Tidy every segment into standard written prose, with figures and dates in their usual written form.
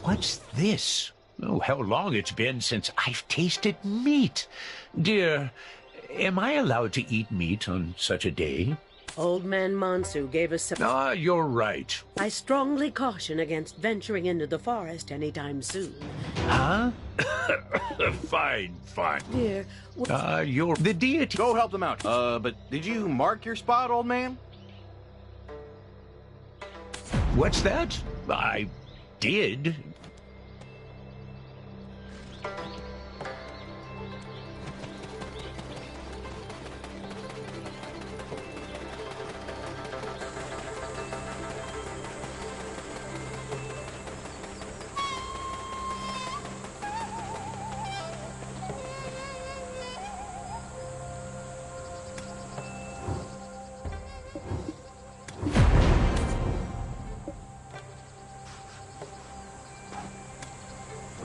What's this? Oh, how long it's been since I've tasted meat. Dear, am I allowed to eat meat on such a day? Old Man Mansu gave us some... Ah, you're right. I strongly caution against venturing into the forest anytime soon. Huh? Fine. Dear, You're the deity. Go help them out. But did you mark your spot, old man? What's that? I did.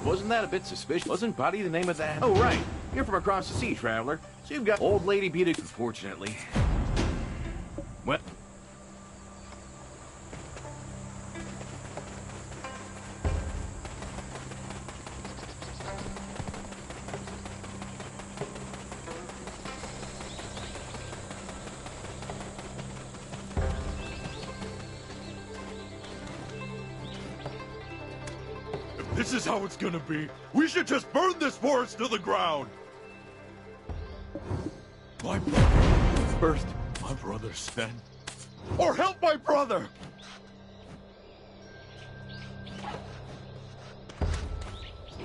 Wasn't that a bit suspicious? Wasn't Buddy the name of that? Oh, right. You're from across the sea, traveler. So you've got old lady beat it, unfortunately. What? This is how it's gonna be. We should just burn this forest to the ground. My brother. First, my brother's then. Or help my brother!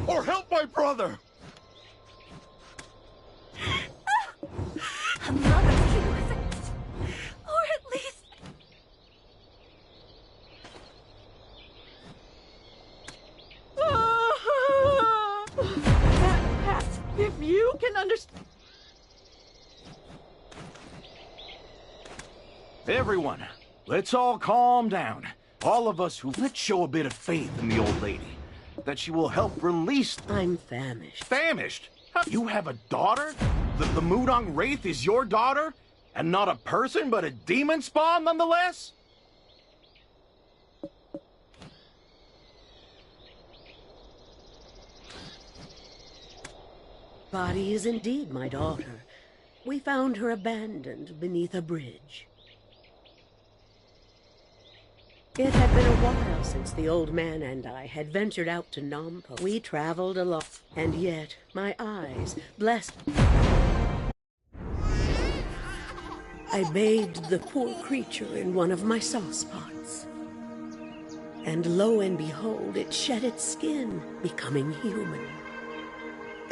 Or help my brother! Another key with it. Or at least... if you can understand... Everyone, let's all calm down. All of us who... Let's show a bit of faith in the old lady. That she will help release... I'm famished. Famished? You have a daughter? The Mudong Wraith is your daughter? And not a person, but a demon spawn nonetheless? Body is indeed my daughter. We found her abandoned beneath a bridge. It had been a while since the old man and I had ventured out to Nampo. We traveled a lot, and yet my eyes, blessed... I bathed the poor creature in one of my sauce pots. And lo and behold, it shed its skin, becoming human.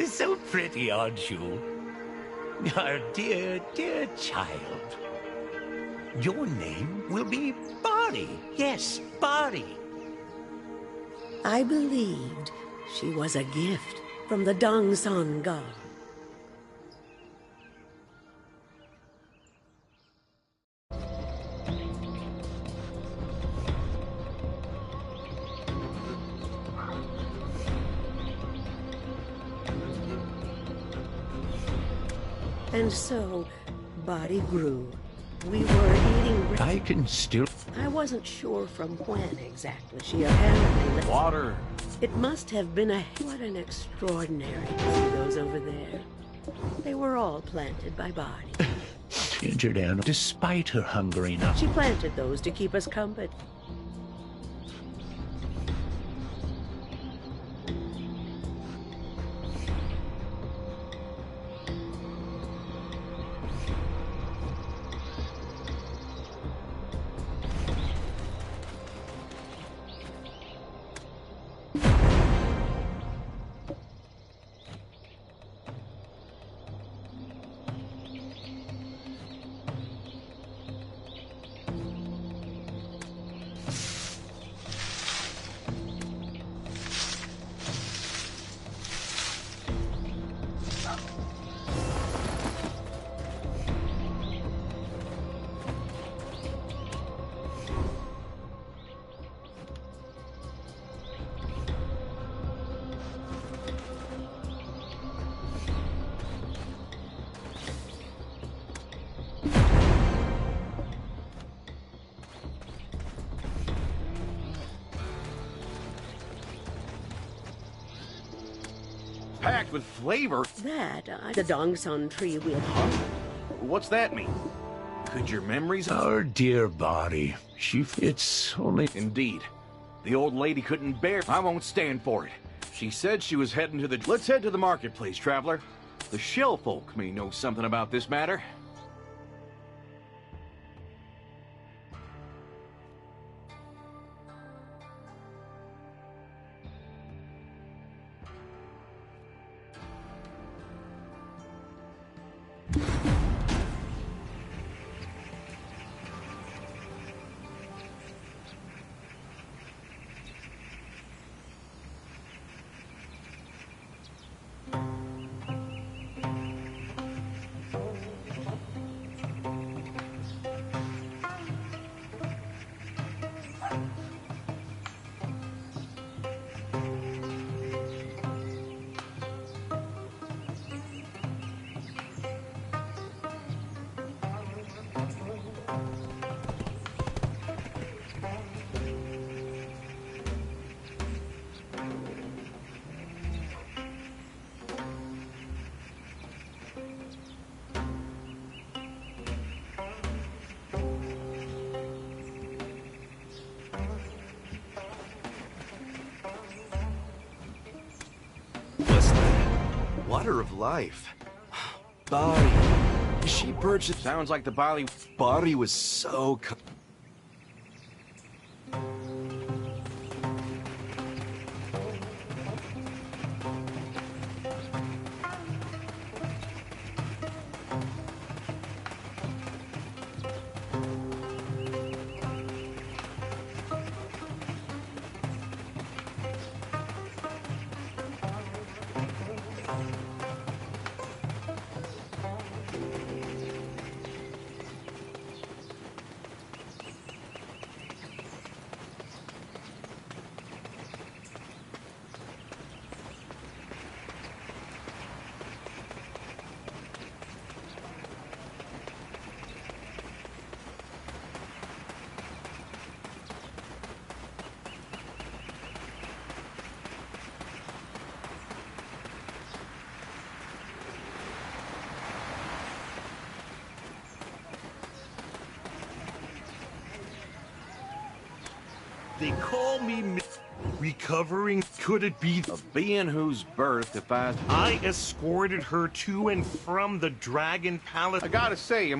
So pretty, aren't you? Our dear, dear child. Your name will be Bari. Yes, Bari. I believed she was a gift from the Dongsan god. And so, Body grew. We were eating... I can still... I wasn't sure from when exactly she apparently... Water. It must have been a... What an extraordinary... See those over there? They were all planted by Body. Injured animal. Despite her hunger enough. She planted those to keep us company. Packed with flavor. The Dongson tree we had. What's that mean? Could your memories... Our dear body. It's only... Indeed. The old lady couldn't bear... I won't stand for it. She said she was heading to the... Let's head to the marketplace, traveler. The shell folk may know something about this matter. Water of life. Body. She purchased... Sounds like the body... Body was so... They call me recovering. Could it be A being whose birth defies... I escorted her to and from the Dragon Palace? I gotta say,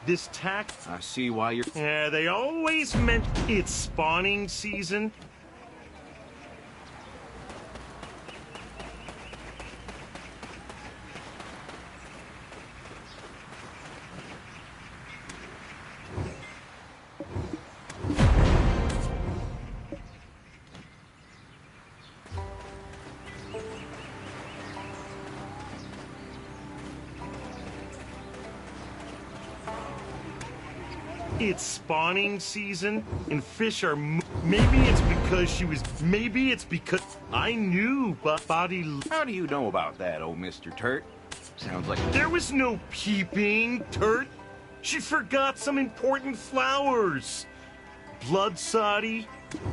This tack... I see why you're... Yeah, they always meant it's spawning season. It's spawning season, and fish are... Maybe it's because she was... Maybe it's because I knew body... How do you know about that, oh Mr. Turt? Sounds like... There was no peeping, Turt. She forgot some important flowers. Blood sadi,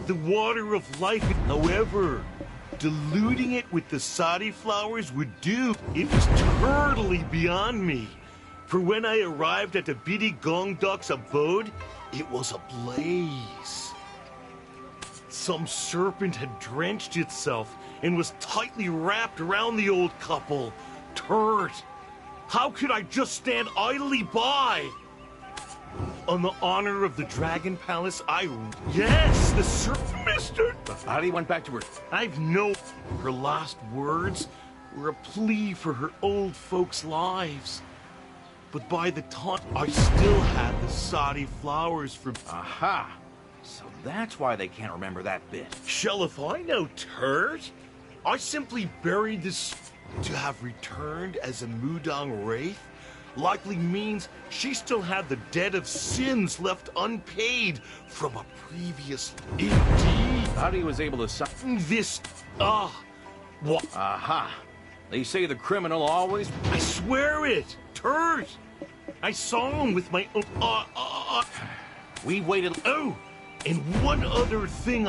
the water of life. However, diluting it with the sadi flowers would do. It was totally beyond me. For when I arrived at the Bidi Gongdok's abode, it was ablaze. Some serpent had drenched itself and was tightly wrapped around the old couple. Turt, how could I just stand idly by? On the honor of the Dragon Palace, Yes, the serpent, mister! The body went back to her... I've no... Her last words were a plea for her old folks' lives. But by the time I still had the sadi flowers from... Aha! So that's why they can't remember that bit. Shell if I know, Turt. I simply buried this to have returned as a Mudang Wraith. Likely means she still had the debt of sins left unpaid from a previous... Indeed. Body was able to... This... What? Aha! They say the criminal always... I swear it! Turt! I saw him with my own... We waited... Oh! And one other thing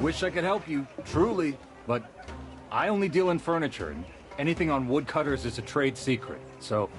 wish I could help you, truly, but I only deal in furniture, and anything on woodcutters is a trade secret, so...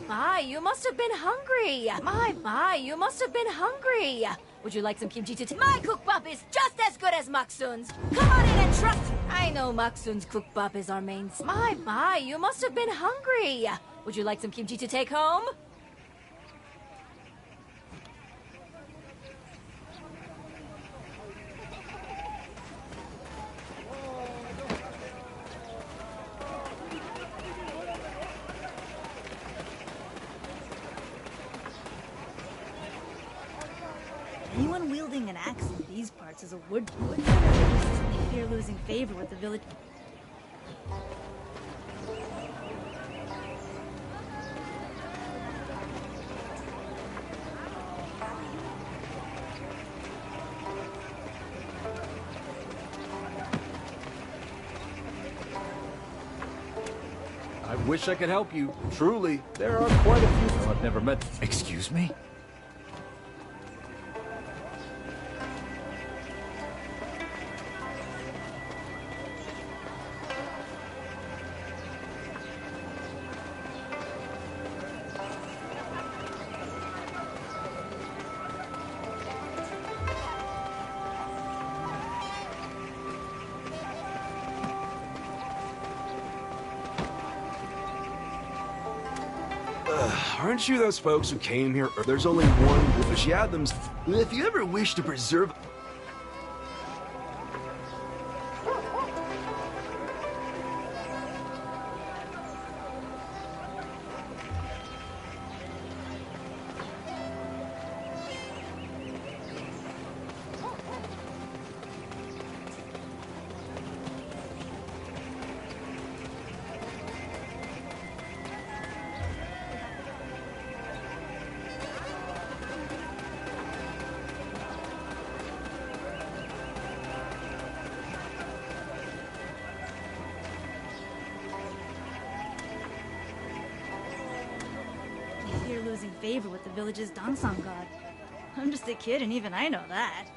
My, you must have been hungry. My, you must have been hungry. Would you like some kimchi to my cookbop is just as good as Maksun's. Come on in and trust. I know Maksun's cookbop is our main. My, you must have been hungry. Would you like some kimchi to take home? Anyone wielding an axe in these parts is a woodcutter. They fear losing favor with the village. I wish I could help you, truly. There are quite a few... I've never met... Excuse me? Aren't you those folks who came here? There's only one, but she had them. If you ever wish to preserve... They fear losing favor with the village's Dansang god. I'm just a kid and even I know that.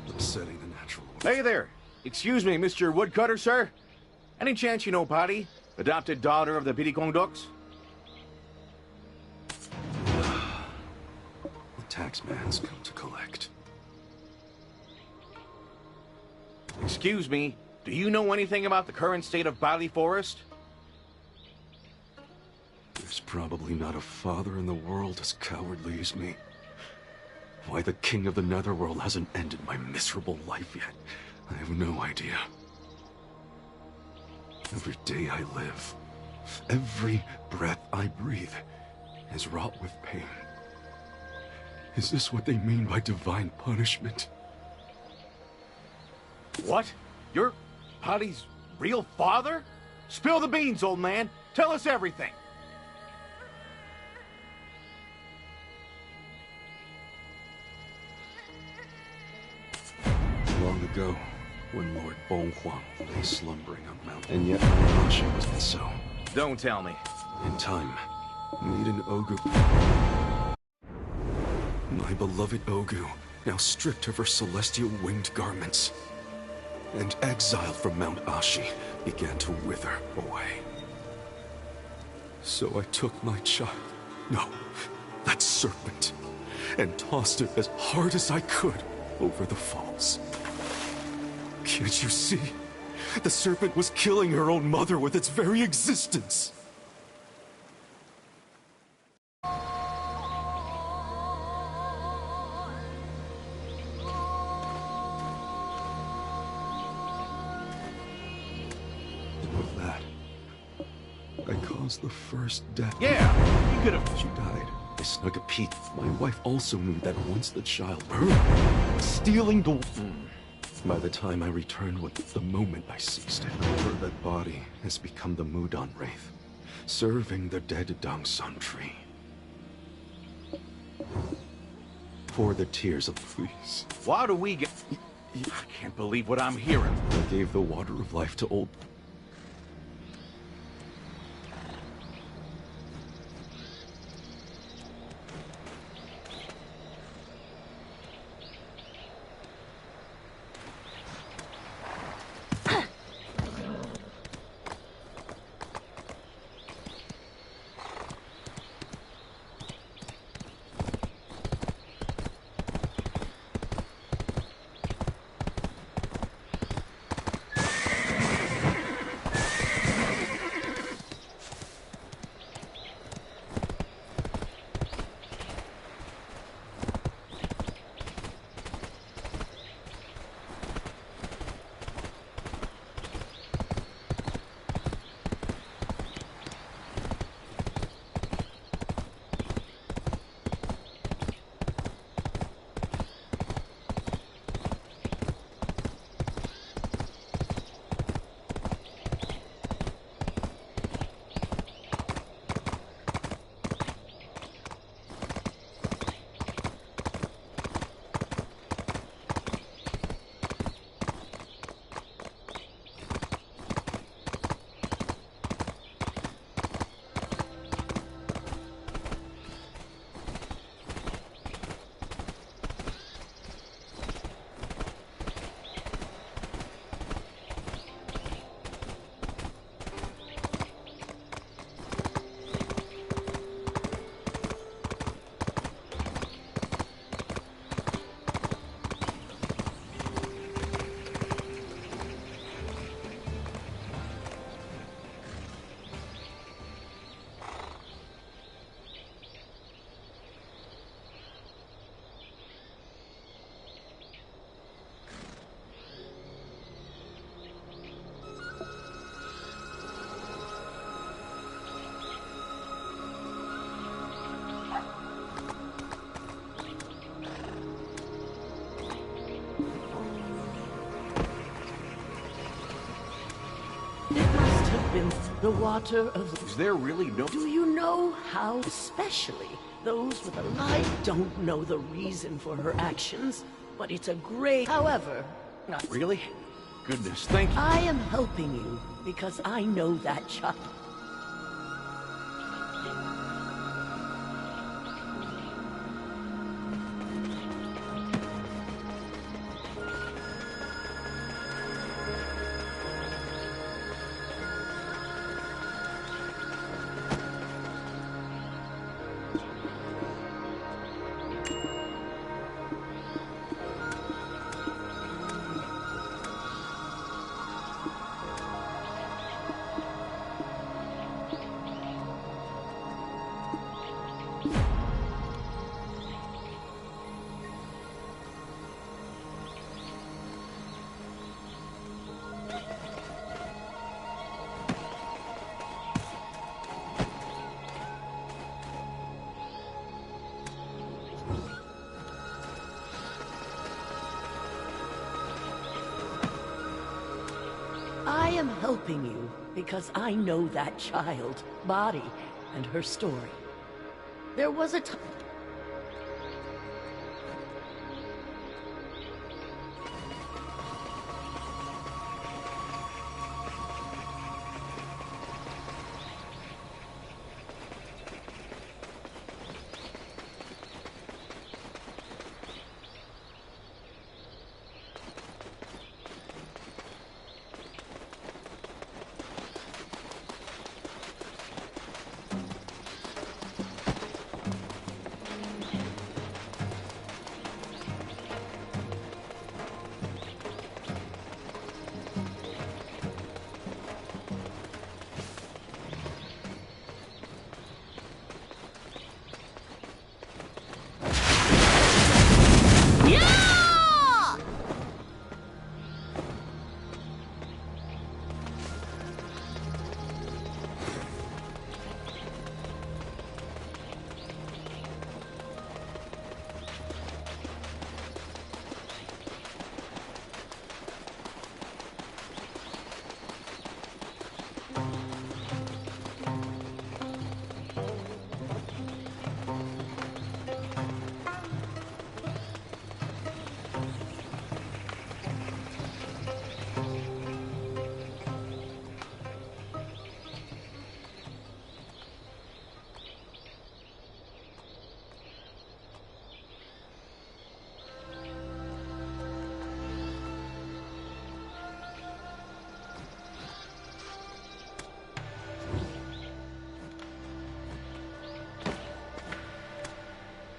Upsetting the natural. Hey there. Excuse me, Mr. Woodcutter, sir? Any chance you know Patty? Adopted daughter of the Bidikongduks? The taxman's come to collect. Excuse me, do you know anything about the current state of Bali Forest? probably not a father in the world as cowardly as me. Why the king of the Netherworld hasn't ended my miserable life yet, I have no idea. Every day I live, every breath I breathe is wrought with pain. Is this what they mean by divine punishment? What? You're Patty's real father? Spill the beans, old man. Tell us everything. Long ago, when Lord Bonghuang lay slumbering on Mount, and yet my Asha wasn't so. Don't tell me. In time, maiden Ogu, my beloved Ogu, now stripped of her celestial winged garments, and exiled from Mount Ashi, began to wither away. So I took my child, no, that serpent, and tossed it as hard as I could over the falls. Can't you see? The serpent was killing her own mother with its very existence. With that, I caused the first death. Yeah, you could have. She died. I snuck a peek. My wife also knew that once the child burned, stealing the... By the time I returned with the moment I seized it, that body has become the Mudan Wraith, serving the dead Dangsun tree. Pour the tears of please. Why do we get... I can't believe what I'm hearing. I gave the water of life to old... The water of... Is there really no... Do you know how, especially those with a light, don't know the reason for her actions, but it's a great... However, not... Really? Goodness, thank you. I am helping you because I know that child. am helping you because I know that child, body, and her story. There was a time...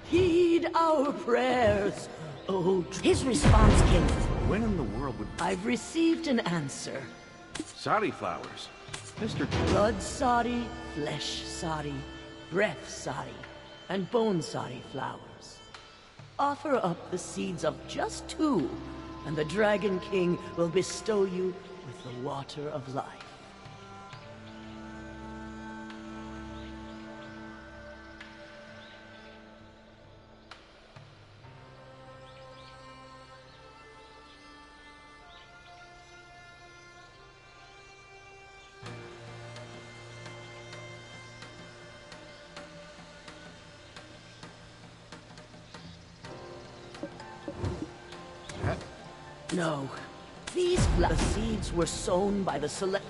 Heed our prayers. Oh, his response came. When in the world would I've received an answer. Sari flowers? Mr. Blood sari, flesh sari, breath sari, and bone sari flowers. Offer up the seeds of just 2, and the Dragon King will bestow you with the water of life. No. These seeds were sown by the select...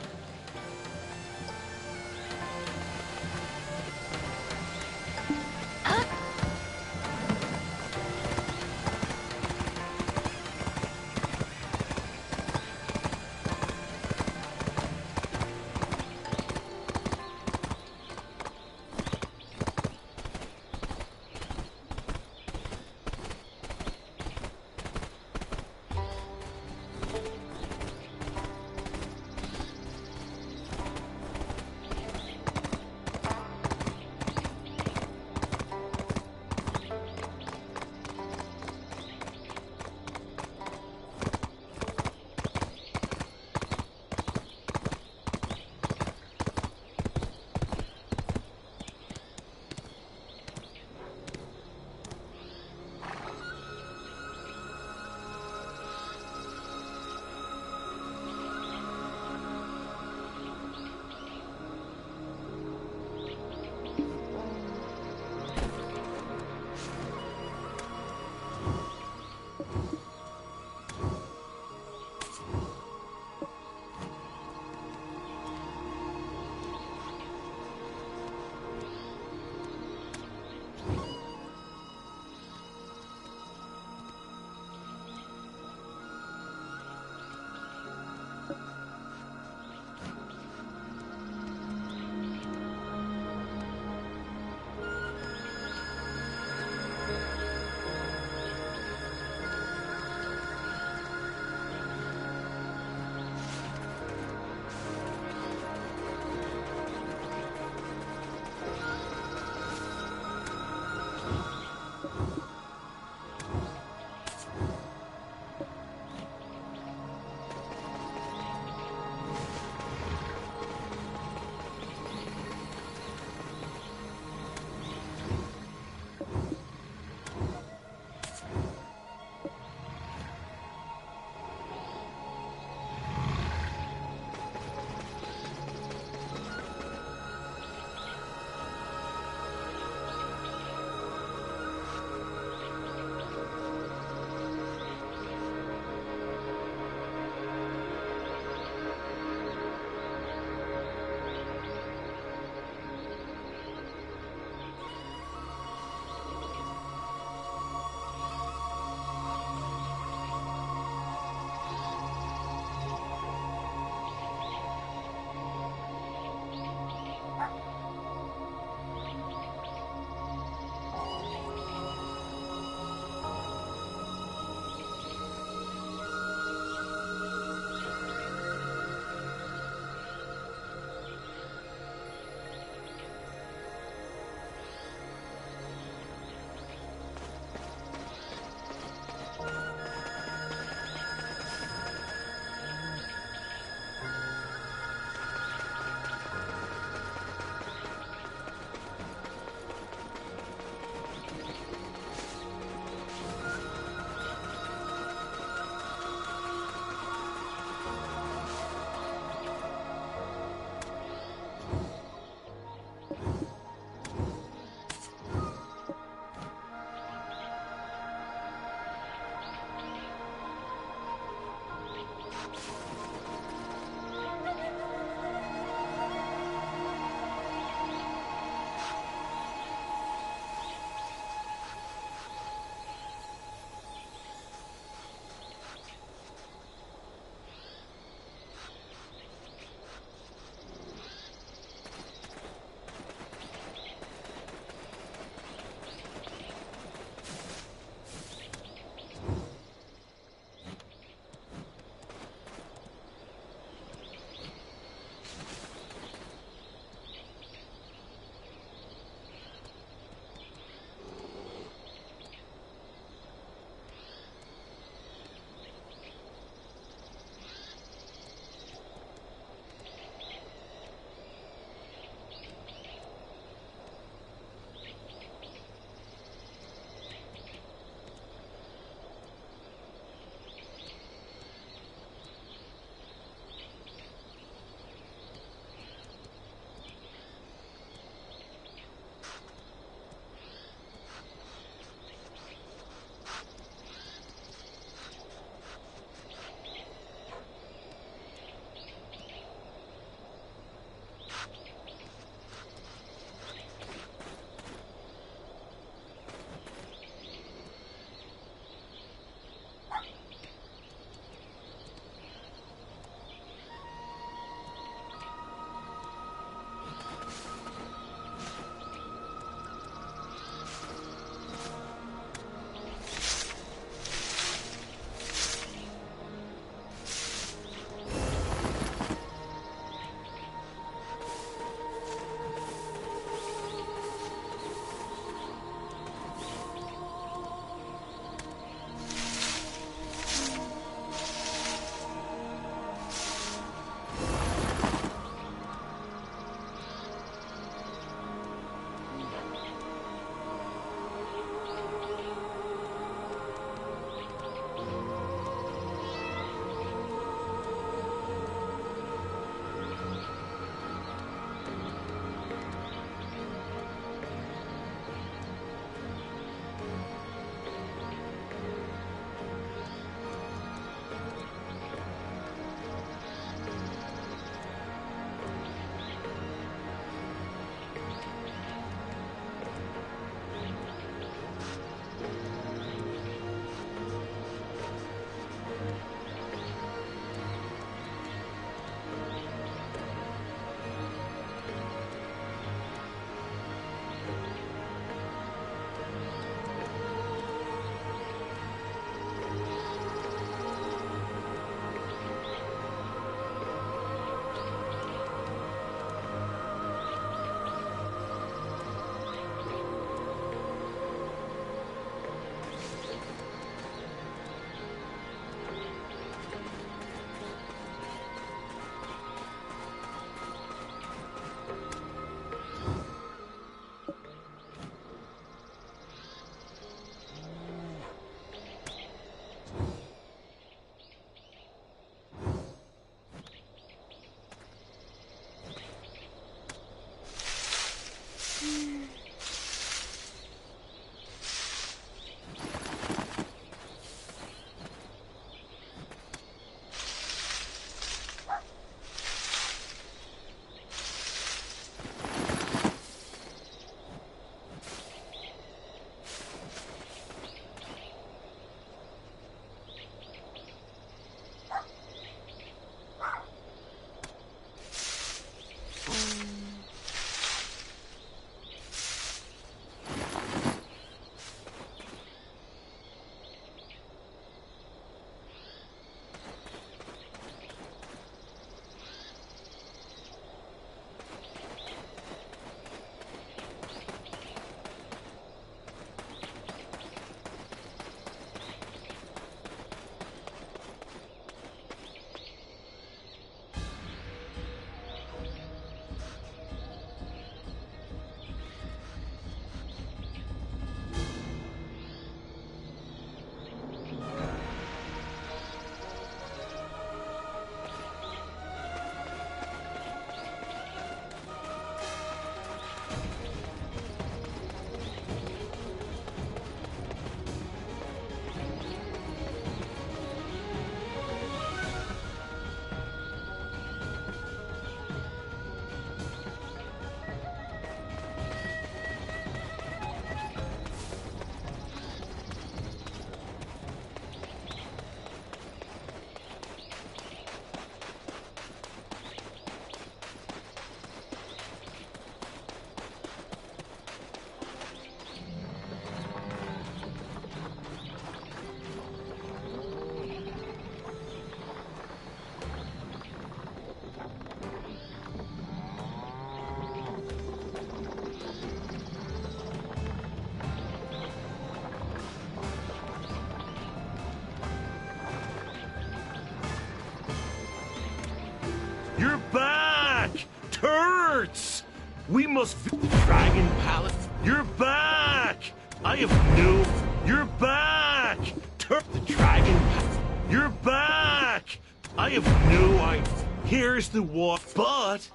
You're back! Turds! We must... Dragon Palace... You're back! I have no... You're back! The Dragon Palace... You're back! I have no idea. Here's the walk, but...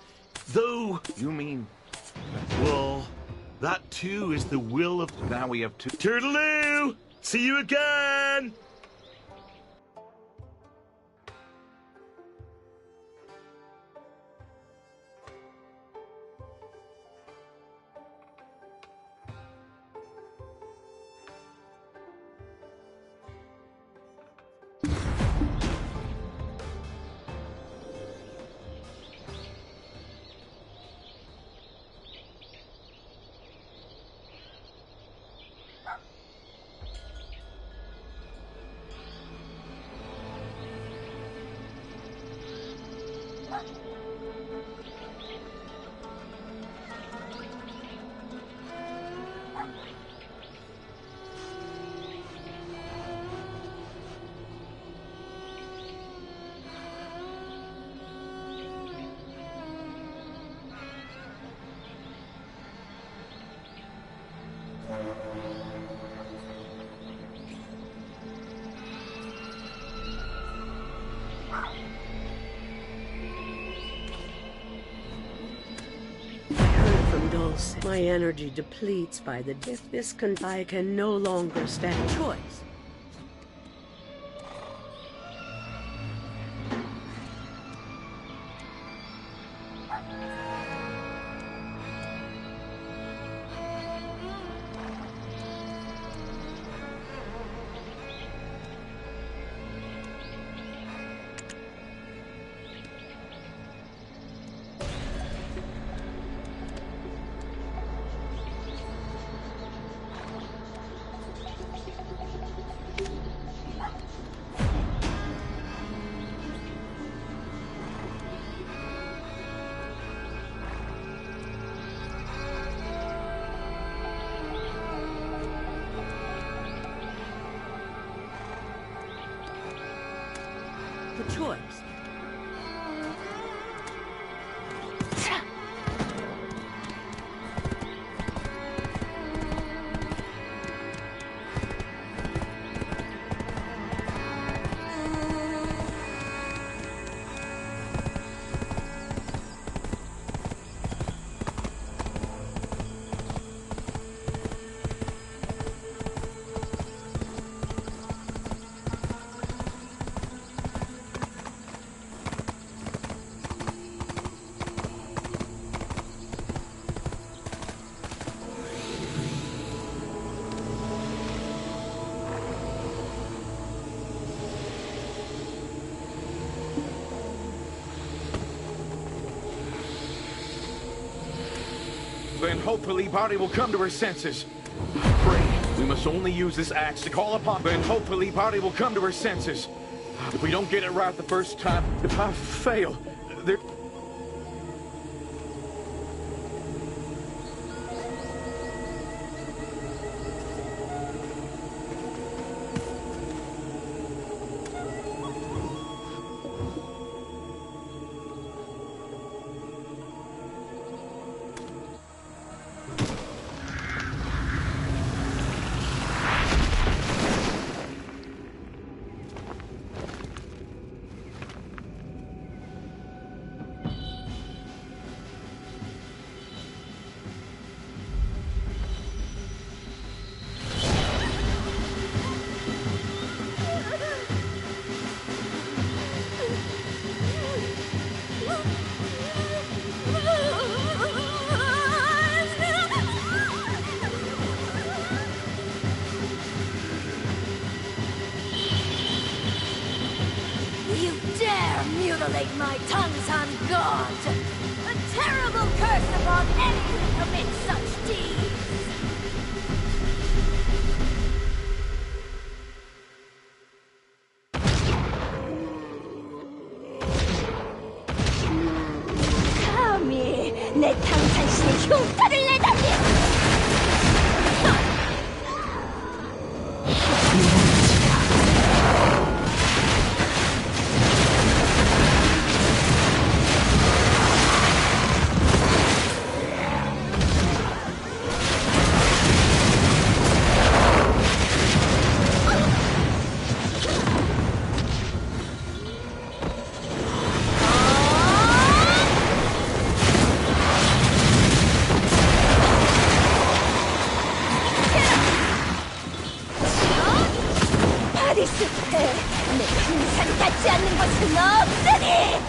Though... You mean... Well... That too is the will of... Now we have two... Turtaloo! See you again! My energy depletes by the dip. I can no longer stand choice. The choice. Then hopefully Bari will come to her senses. Pray, we must only use this axe to call upon. Then hopefully Bari will come to her senses. If we don't get it right the first time, if I fail, there... You dare mutilate my tongues on God! A terrible curse upon any who commit such deeds! 감히 내 당산신의 흉터를 내다니! 바리스페, 내 풍산 닿지 않는 것은 없으니!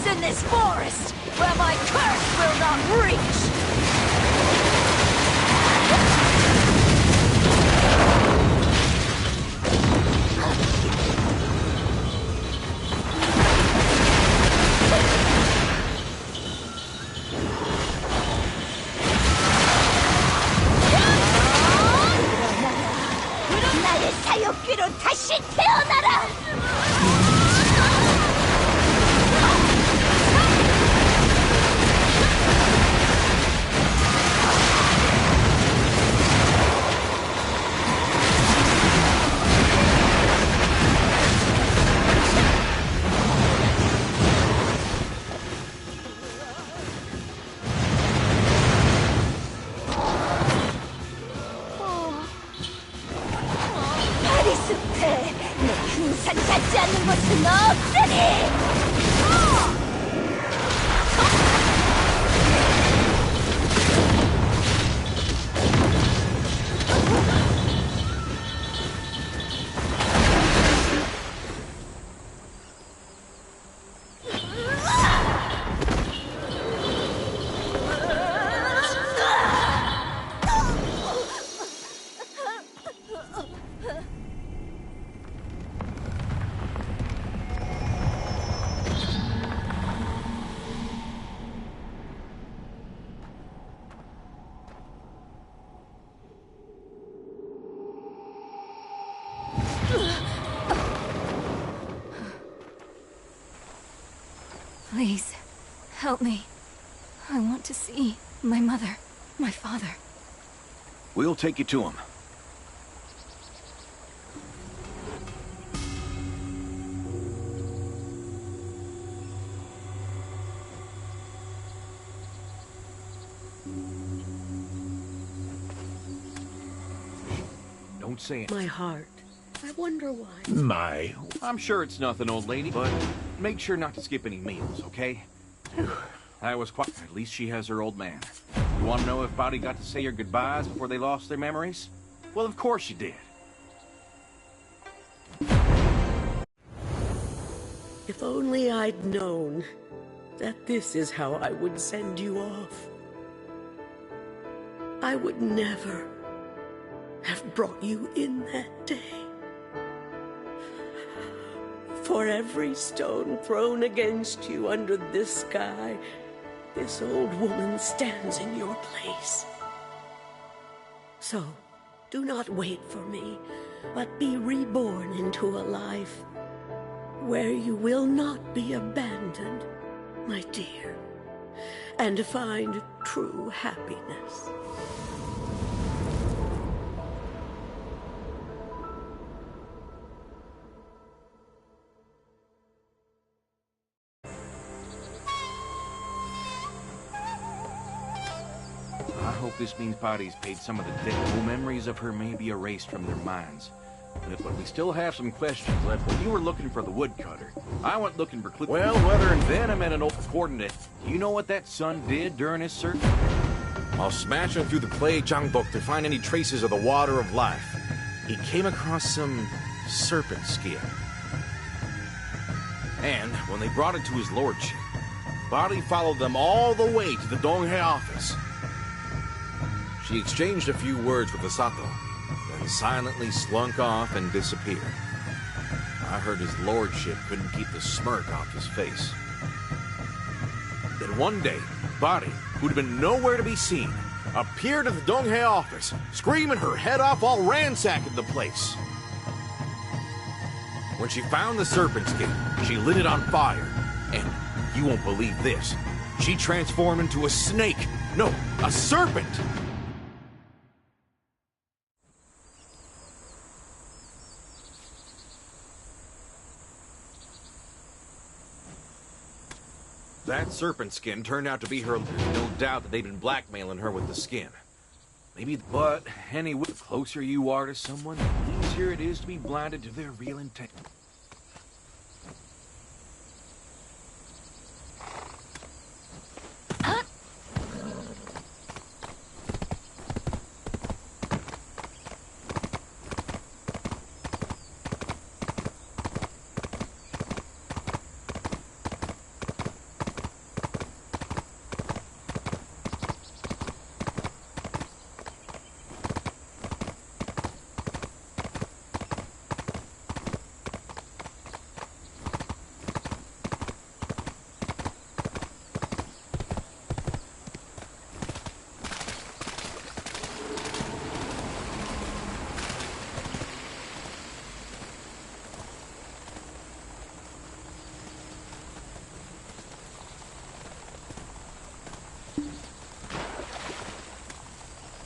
In this forest, where my curse will not reach! 나의 사육귀로 다시 태어나라! 바리스페, 내 흉산 닿지 않는 것은 없으니! Please, help me. I want to see my mother, my father. We'll take you to him. Don't say it. My heart. I I wonder why. My. I'm sure it's nothing, old lady, but make sure not to skip any meals, okay? That was quite... At least she has her old man. You want to know if Body got to say her goodbyes before they lost their memories? Well, of course she did. If only I'd known that this is how I would send you off. I would never have brought you in that day. For every stone thrown against you under this sky, this old woman stands in your place. So, do not wait for me, but be reborn into a life where you will not be abandoned, my dear, and find true happiness. I hope this means Body's paid some of the debt. No memories of her may be erased from their minds. But we still have some questions left. When you were looking for the woodcutter, I went looking for clues. Well, whether and then I met an old coordinate. Do you know what that son did during his search? While smashing through the clay junk book to find any traces of the water of life, he came across some serpent skin. And when they brought it to his lordship, Body followed them all the way to the Donghae office. She exchanged a few words with the Sato, then silently slunk off and disappeared. I heard his lordship couldn't keep the smirk off his face. Then one day, Body, who'd been nowhere to be seen, appeared at the Donghae office, screaming her head off while ransacking the place. When she found the serpent skin, she lit it on fire. And you won't believe this, she transformed into a snake. No, a serpent! That serpent skin turned out to be her. There's no doubt that they've been blackmailing her with the skin. Maybe, But anyway, the closer you are to someone, the easier it is to be blinded to their real intent.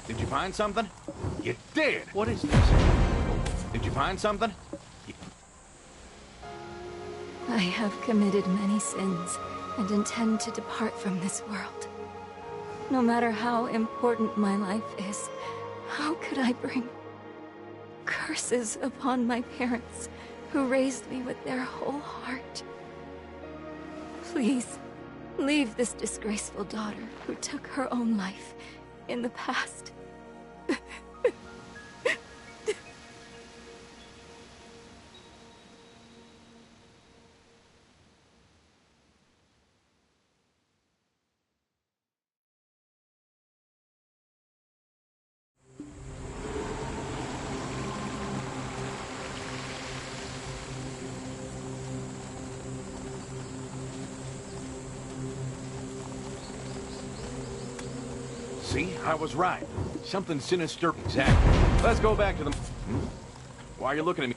Did you find something? You did! What is this? Did you find something? I have committed many sins and intend to depart from this world. No matter how important my life is, how could I bring curses upon my parents who raised me with their whole heart? Please, leave this disgraceful daughter who took her own life in the past. See, I was right. Something sinister. Exactly. Let's go back to the... Why are you looking at me?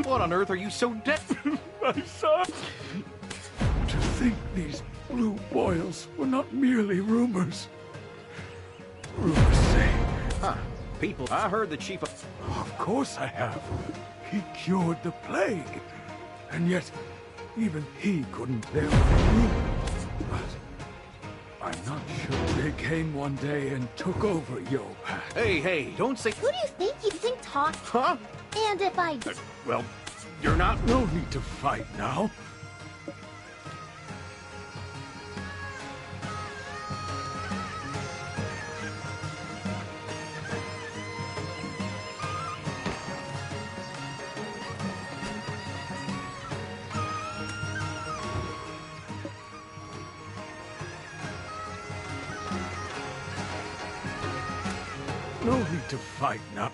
What on earth are you so dead? My son! To think these blue boils were not merely rumors. Rumors say... Huh. People, I heard the chief of... Of course I have. He cured the plague. And yet, even he couldn't bear with rumors. But I'm not sure they came one day and took over Yopat. Hey, don't say... Who do you think you think talk? Huh? And if I... Well, you're not... No need to fight now. No need to fight now.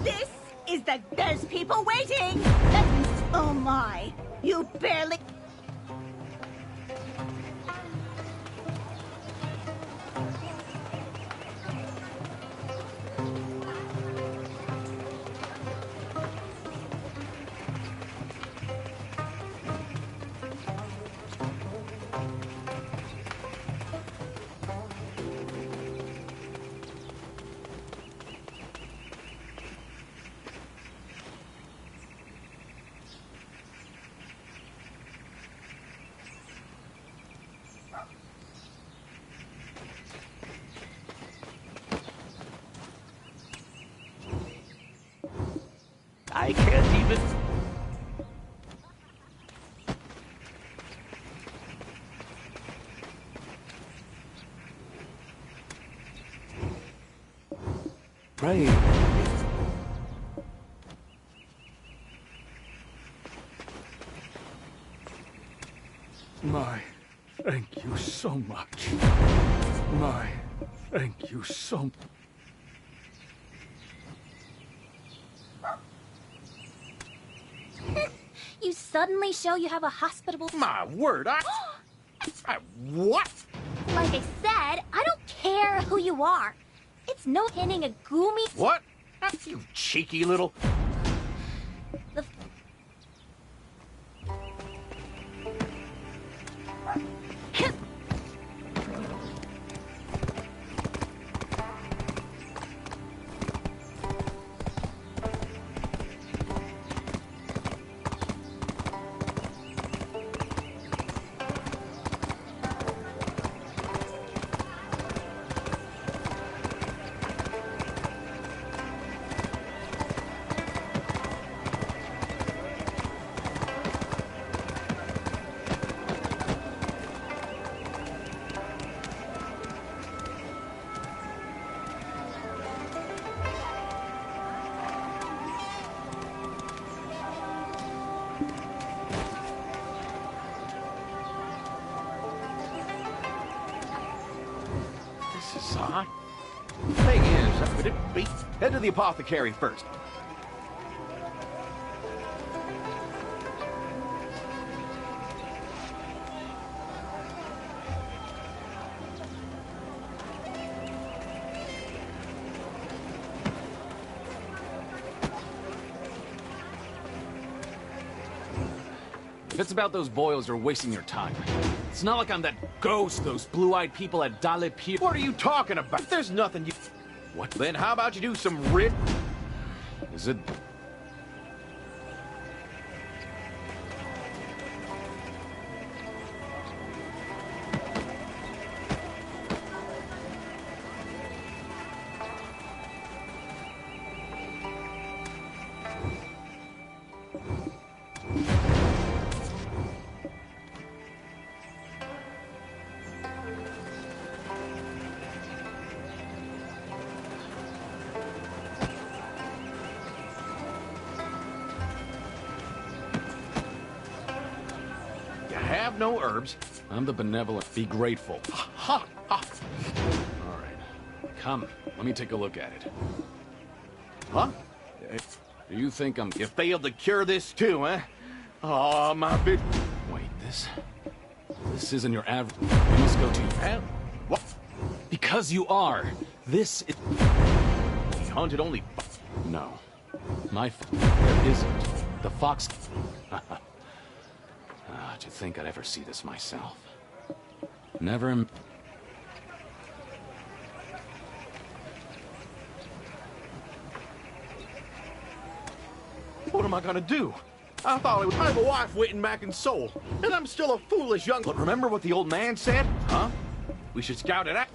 This is the... There's people waiting! Oh my. You barely... I can't even... Pray. My, thank you so much. My, thank you so much. You suddenly show you have a hospitable... My word, I what? Like I said, I don't care who you are. It's no hitting a goomy... What? You cheeky little... The... Sigh? Thing is, could it be? Head to the apothecary first. If it's about those boils, you're wasting your time. It's not like I'm that ghost those blue-eyed people at Dale Pier. What are you talking about? There's nothing you... What? Then how about you do some writ... Is it... Have no herbs. I'm the benevolent. Be grateful. Ha! Ha! All right. Come, let me take a look at it. Huh? Do you think I'm... You failed to cure this too, huh? Oh, my big... Wait, this isn't your average... You must go to... Huh? What? Because you are. This is... He hunted only... No. There isn't. The fox... To think I'd ever see this myself. Never... What am I gonna do? I thought I have a wife waiting back in Seoul, and I'm still a foolish young... But remember what the old man said? Huh? We should scout it out.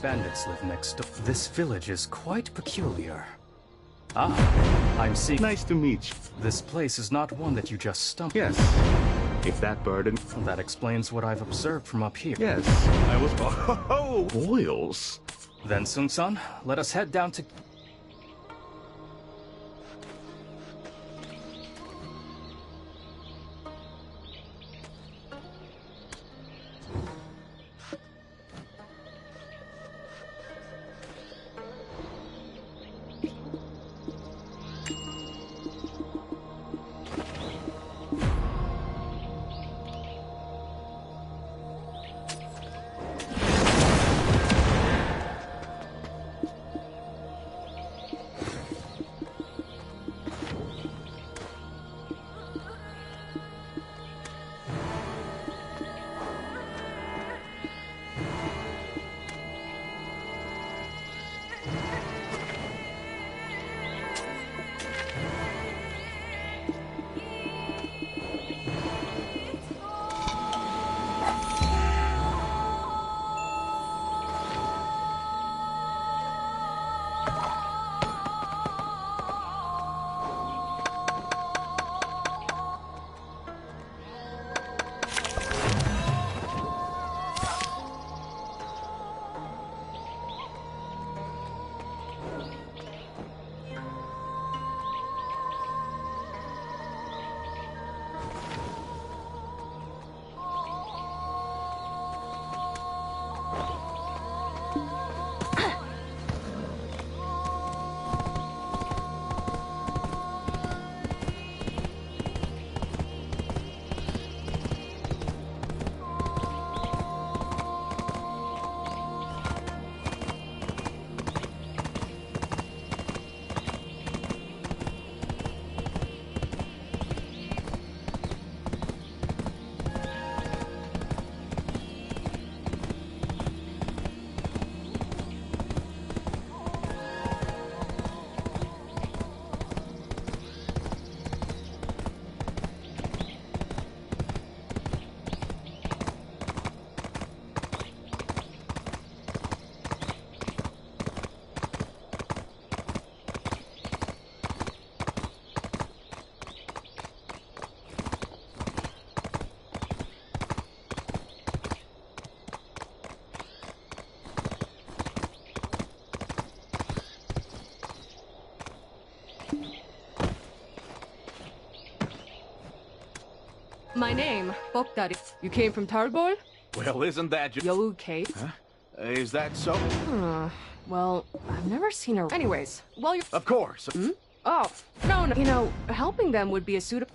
Bandits live next door. This village is quite peculiar. Ah, I'm seeing... Nice to meet you. This place is not one that you just stumbled. Yes. If that burden... That explains what I've observed from up here. Yes, I was... Oh, boils. Then, Sung-san, let us head down to... My name, Bokdari. You came from Tarbol? Well, isn't that just... Yo, Kate? Huh? Is that so? Well, I've never seen her. Anyways, well, you're... Of course. Hmm? Oh, no. You know, helping them would be a suitable...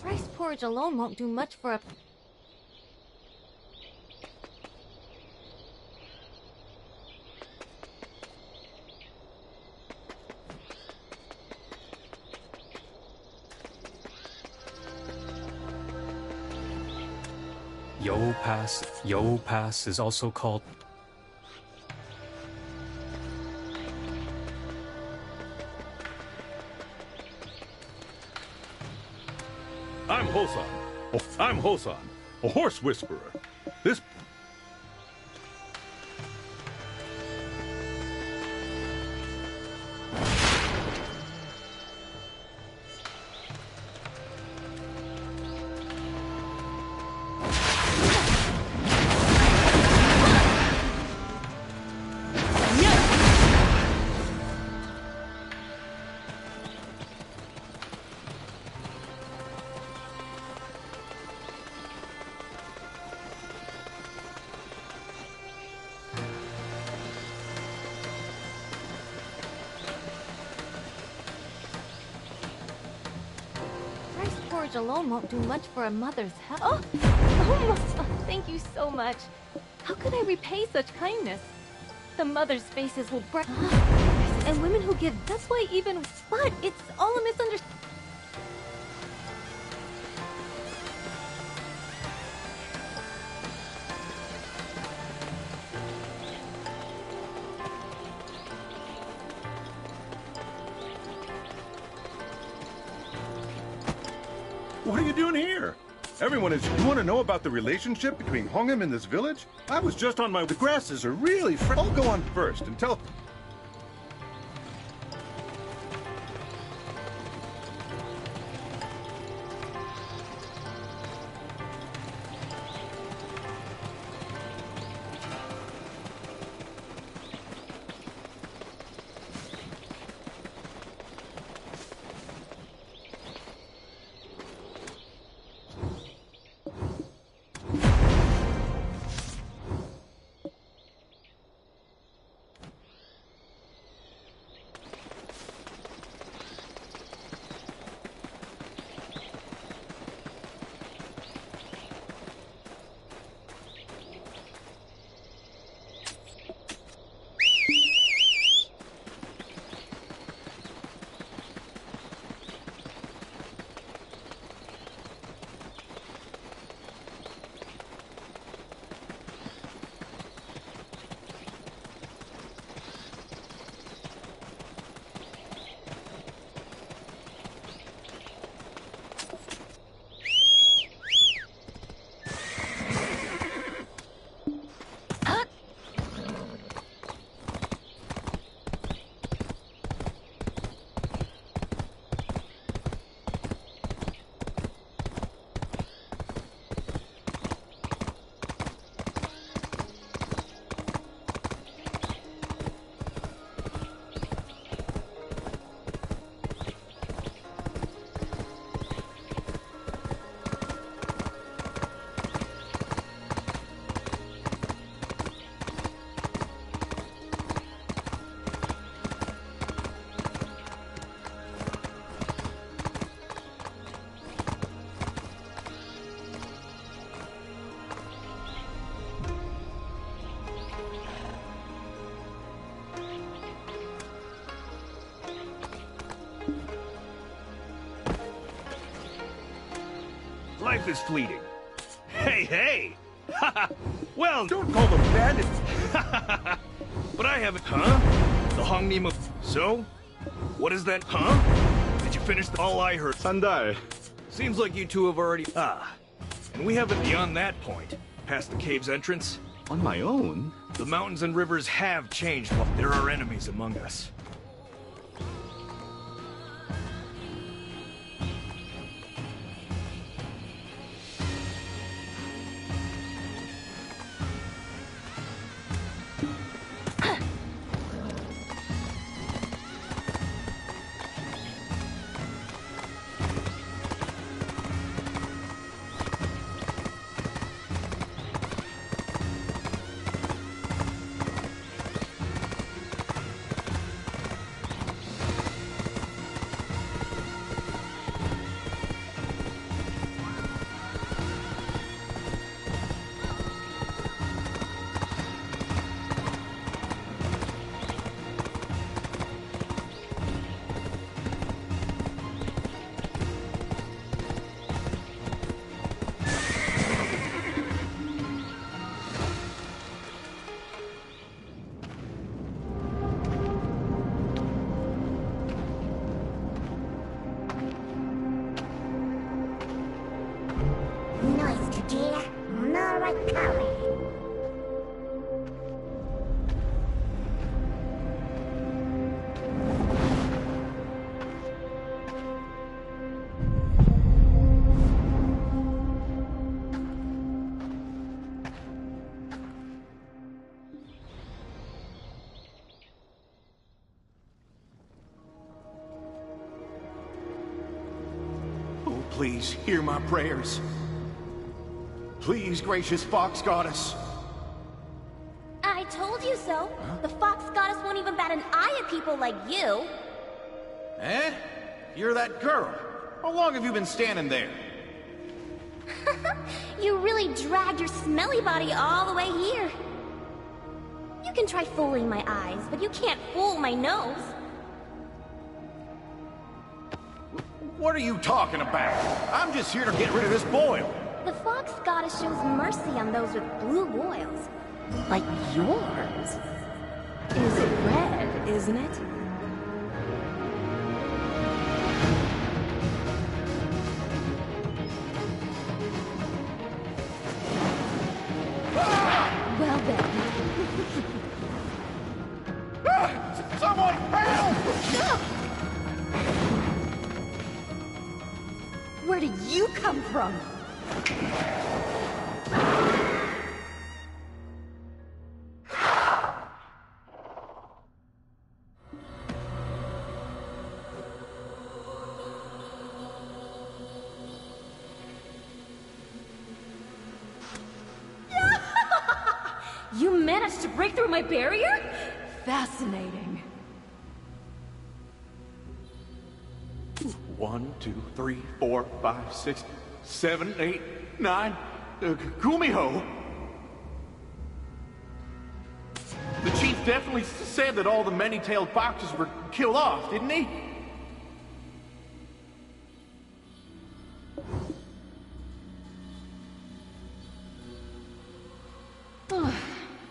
Rice porridge alone won't do much for a... Yo Pass is also called... I'm Hosan. Oh, I'm Hosan, a horse whisperer. This... alone won't do much for a mother's health. Oh, thank you so much. How could I repay such kindness? The mother's faces will break. And women who give, that's why even... But it's all a misunderstanding. What are you doing here? Everyone is... You want to know about the relationship between Hongam and this village? I was just on my... The grasses are really fresh. I'll go on first and tell... Life is fleeting. Hey! Well, don't call them bandits. But I haven't... Huh? The Hongnim of... So? What is that? Huh? Did you finish all I heard? Sandai. Seems like you two have already... And we haven't beyond that point. Past the cave's entrance. On my own? The mountains and rivers have changed. There are enemies among us. Please hear my prayers. Please, gracious Fox Goddess. I told you so. The Fox Goddess won't even bat an eye at people like you. Eh? You're that girl. How long have you been standing there? You really dragged your smelly body all the way here. You can try fooling my eyes, but you can't fool my nose. What are you talking about? I'm just here to get rid of this boil. The Fox Goddess shows mercy on those with blue boils. Like yours. Is it red, isn't it? Well then. Someone help! Where did you come from? You managed to break through my barrier? Fascinating. 1, 2, 3, 4, 5, 6, 7, 8, 9. Kumiho. The chief definitely said that all the many-tailed foxes were killed off, didn't he?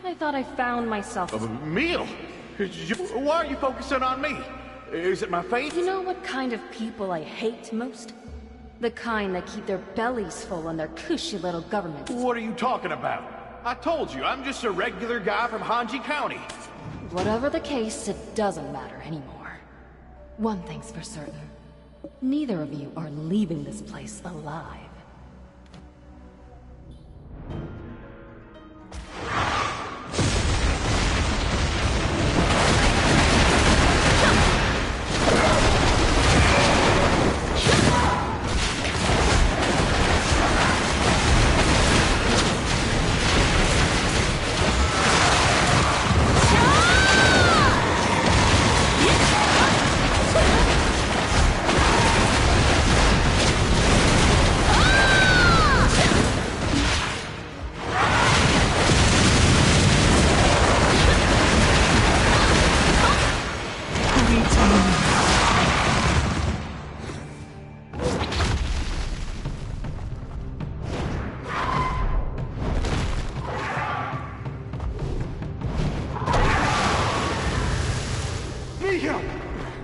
I thought I found myself. A meal? Why are you focusing on me? Is it my fate? You know what kind of people I hate most? The kind that keep their bellies full on their cushy little government. What are you talking about? I told you, I'm just a regular guy from Hanji County. Whatever the case, it doesn't matter anymore. One thing's for certain. Neither of you are leaving this place alive.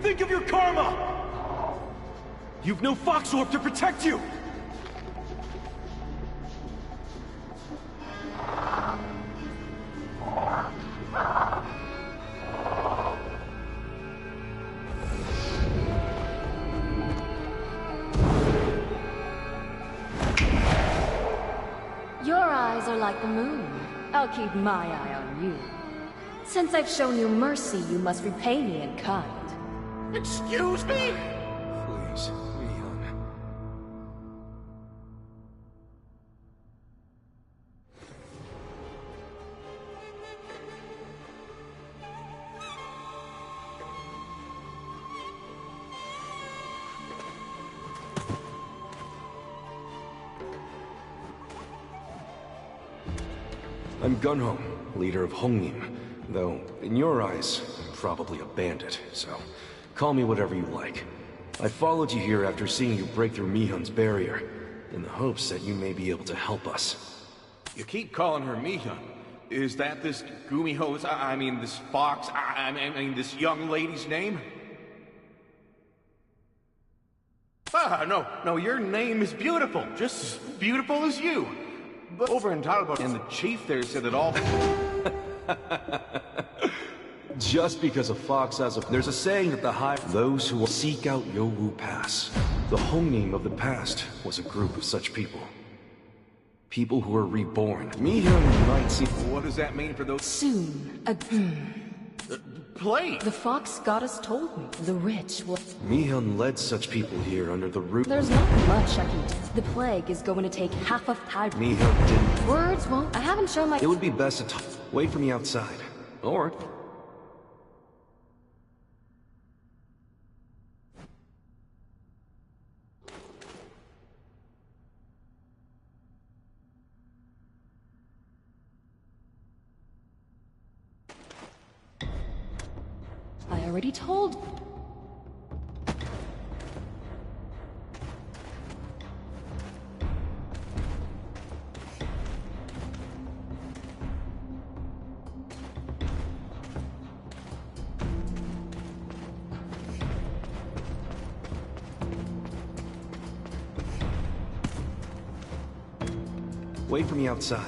Think of your karma! You've no Fox Orb to protect you! Your eyes are like the moon. I'll keep my eye on you. Since I've shown you mercy, you must repay me in kind. Excuse me? Please, Mihyun. I'm Gunho, leader of Hongnim, though in your eyes, I'm probably a bandit, so call me whatever you like. I followed you here after seeing you break through Mihyun's barrier, in the hopes that you may be able to help us. You keep calling her Mihyun. Is that this Gumiho's, I mean this fox, I mean this young lady's name? No, your name is beautiful, just as beautiful as you. But over in Talbot, and the chief there said that all... Just because a fox has a... There's a saying that those who seek out Yowu Pass. The Hongnim of the past was a group of such people. People who are reborn. Mihyun might see... What does that mean for those... Soon, Play! The fox goddess told me the rich will... Mihyun led such people here under the roof... There's not much I can do. The plague is going to take half of Tyrone. Mihyun didn't... Words won't... I haven't shown my... It would be best to wait for me outside. Or... I already told... Wait for me outside.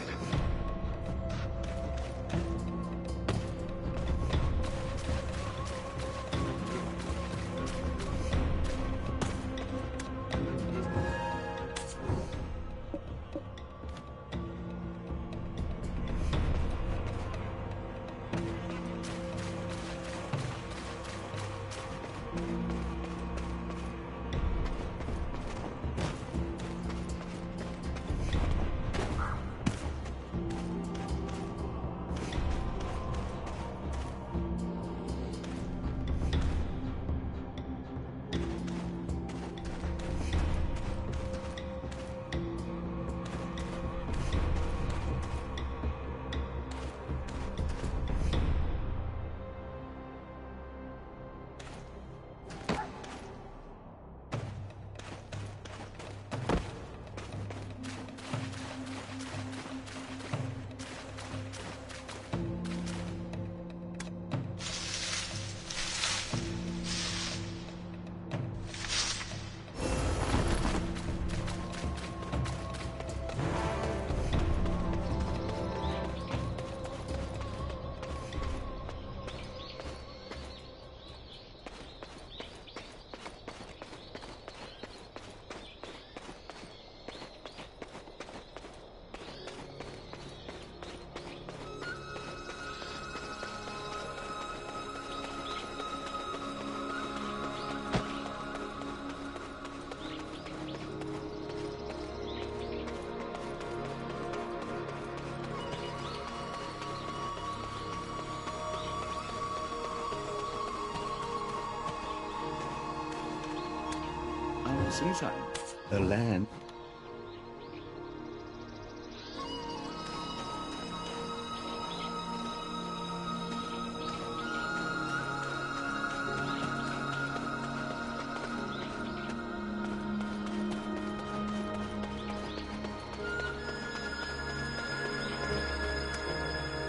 The land.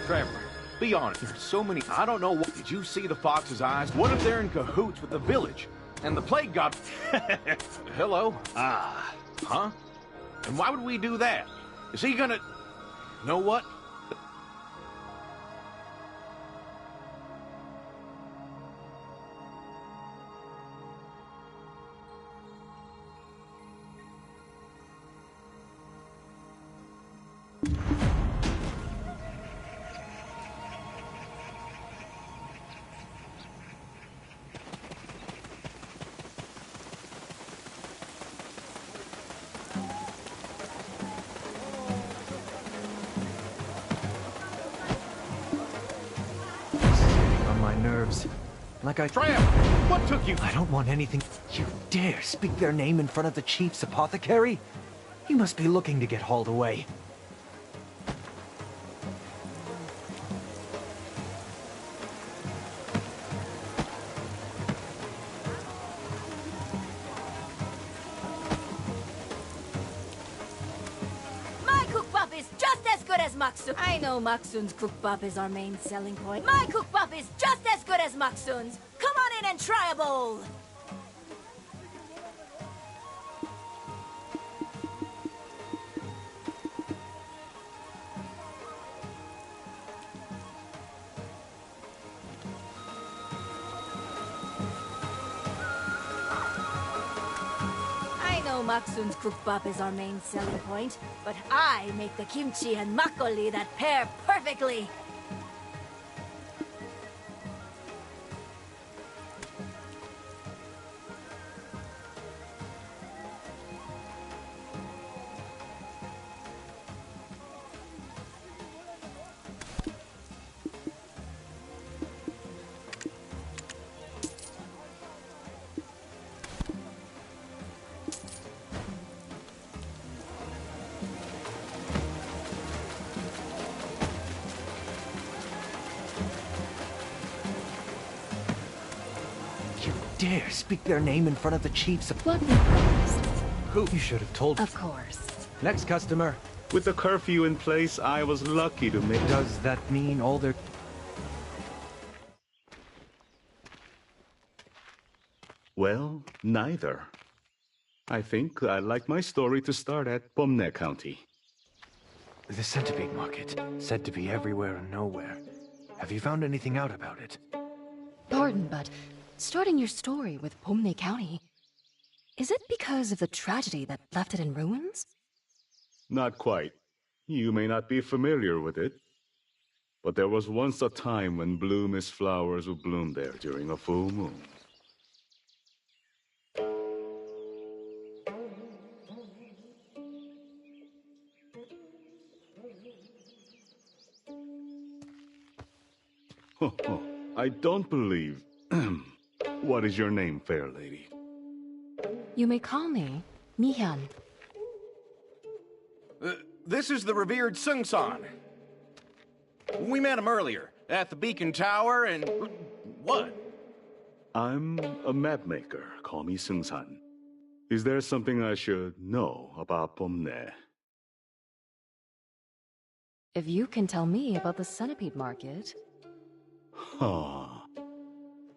Trevor, be honest, there's so many... I don't know what... Did you see the fox's eyes? What if they're in cahoots with the village? And the plague god... Hello? Huh? And why would we do that? Is he gonna... Know what? nerves. Like I... Tramp! What took you? I don't want anything... You dare speak their name in front of the chief's apothecary? He must be looking to get hauled away. My cookbop is just as good as Maksun. I know Maksun's cookbop is our main selling point. My cookbop is just as good as Maksun's. Come on in and try a bowl. I know Maksun's cookbop is our main selling point, but I make the kimchi and makgeolli that pair perfectly. Dare speak their name in front of the chief's... What we promised. Who? You should have told... Of course. Next customer. With the curfew in place, I was lucky to make... Does that mean all their... Well, neither. I think I'd like my story to start at Pomne County. The centipede market, said to be everywhere and nowhere. Have you found anything out about it? Pardon, but starting your story with Pomne County, is it because of the tragedy that left it in ruins? Not quite. You may not be familiar with it. But there was once a time when blue mist flowers would bloom there during a full moon. I don't believe... What is your name, fair lady? You may call me Mihyun. This is the revered Sung-san. We met him earlier, at the Beacon Tower, and... What? I'm a map maker. Call me Sung-san. Is there something I should know about Pomne? If you can tell me about the centipede market... Huh.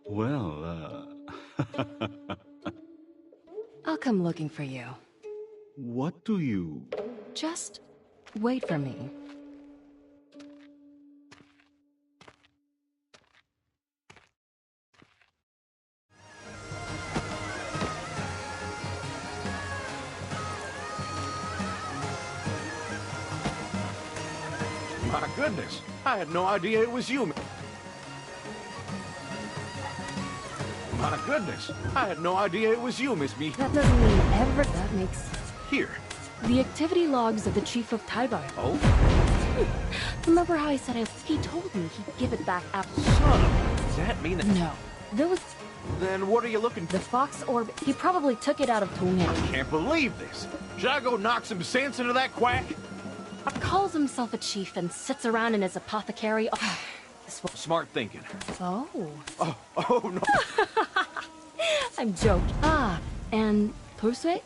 Well, I'll come looking for you. What do you... Just wait for me. My goodness, I had no idea it was you. My goodness, I had no idea it was you, Miss Me. That doesn't mean ever. That makes... Here. The activity logs of the Chief of Taibar. Oh? Remember how I said he told me he'd give it back after... Son of... Does that mean that... No. There was... Then what are you looking for? The Fox Orb. He probably took it out of Tongan. I can't believe this. Should I go knock some sense into that quack? Calls himself a chief and sits around in his apothecary. Oh, Smart thinking. Oh. Oh no. I'm joking. Ah, and Torsue?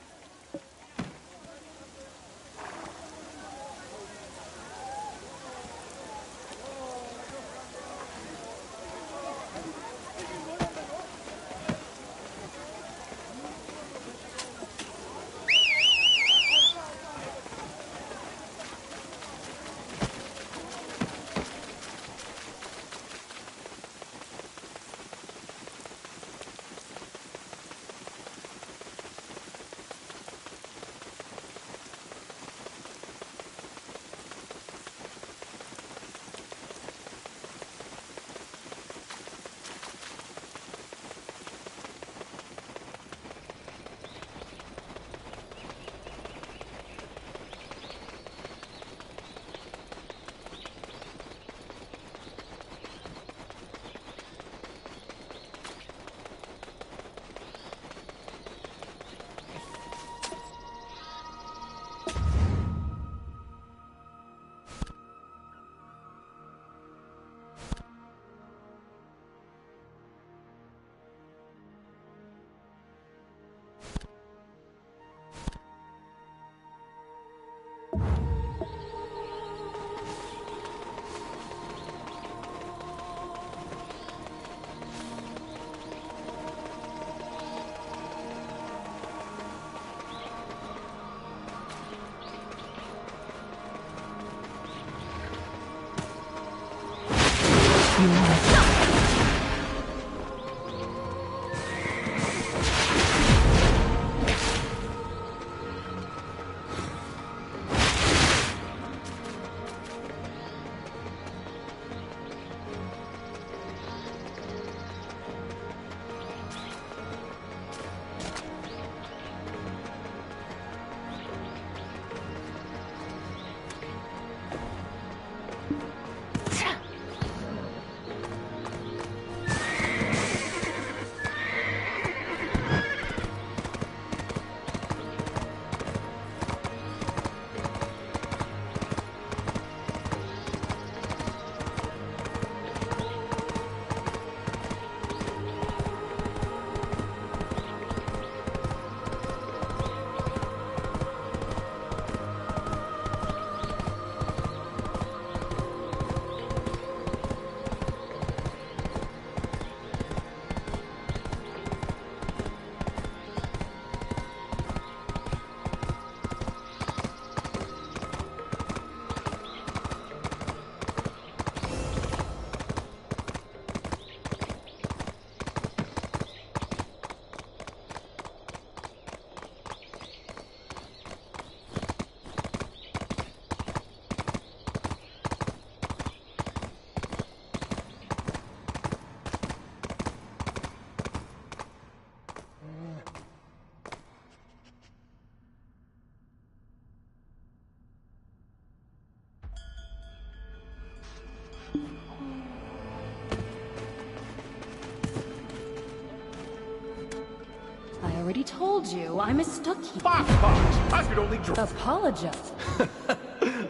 I already told you, I mistook you. Box! I could only Apologize.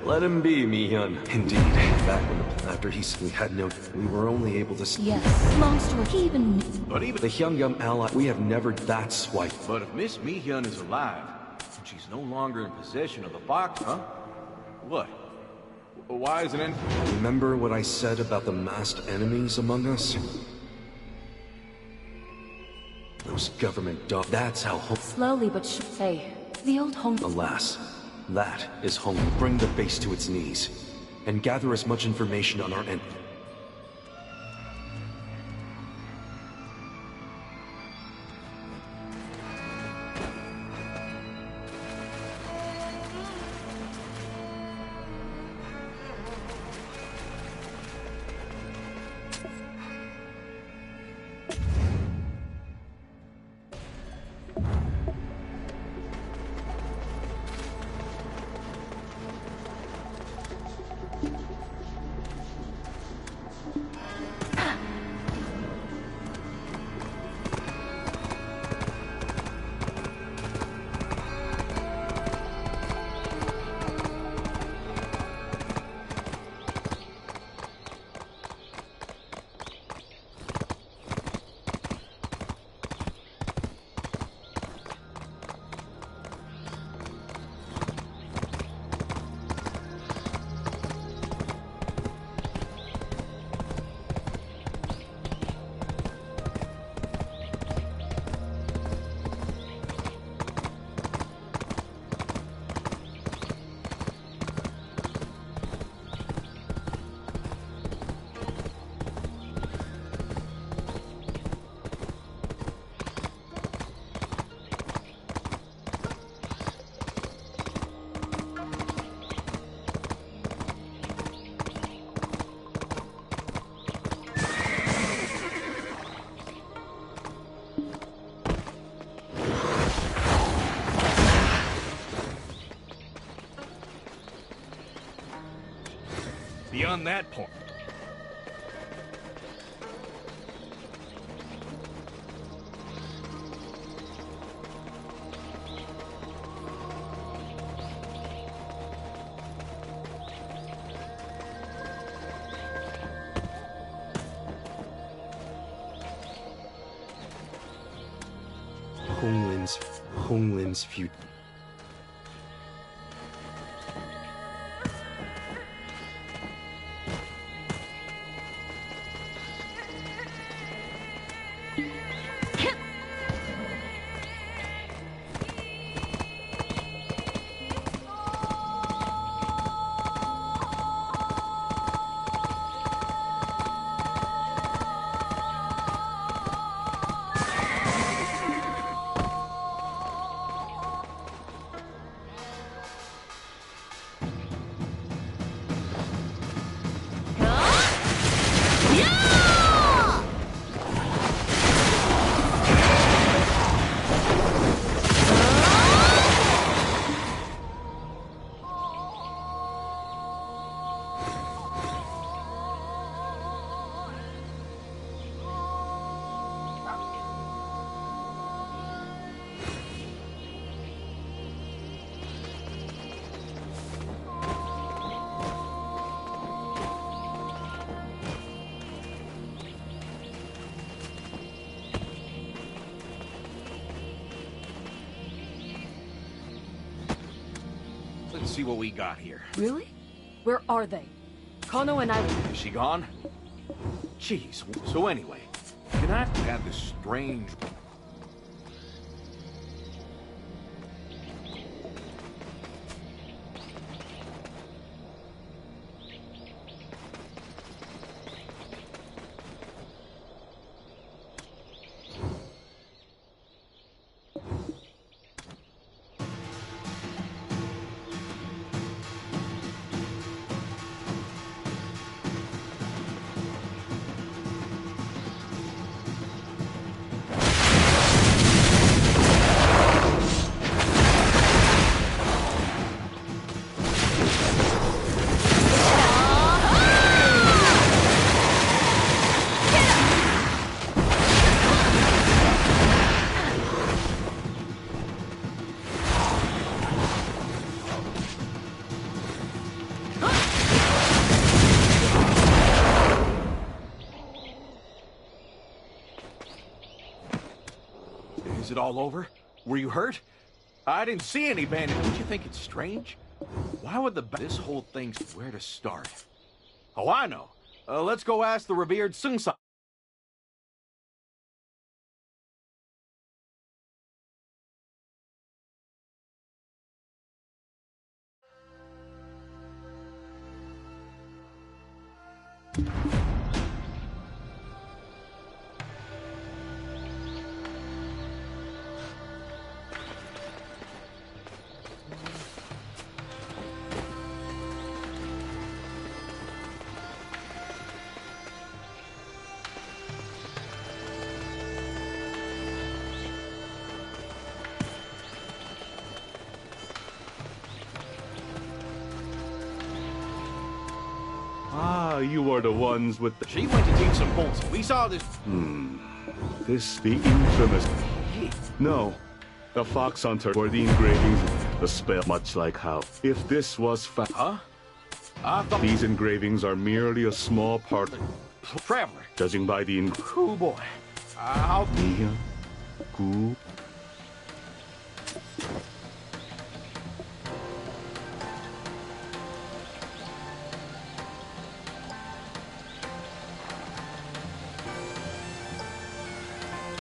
Let him be, Mihyun. Indeed. Back when after we had no... We were only able to... Yes, long story. He even knew. But even... The Hyungam ally, we have never... That's why... But if Miss Mihyun is alive, and she's no longer in possession of the box, huh? What? Why isn't it... Remember what I said about the masked enemies among us? Those government dog... That's how Hong... Slowly but hey, the old Hong... Alas, that is Hong. Bring the base to its knees, and gather as much information on our end. Beyond that point. Honglin's future. Let's see what we got here. Really? Where are they? Kano and I... Is she gone? Jeez. So anyway, can I have this strange... Is it all over? Were you hurt? I didn't see any bandits. Don't you think it's strange? Why would this whole thing... Where to start? Oh, I know. Let's go ask the revered Sungsa. Ah, you are the ones with the... She went to teach some bolts. We saw this... This the infamous... No, the Fox Hunter for the engravings, the spell, much like how... If this was Huh? These engravings are merely a small part... Traveler. Judging by the... Oh boy. Mia, Gu,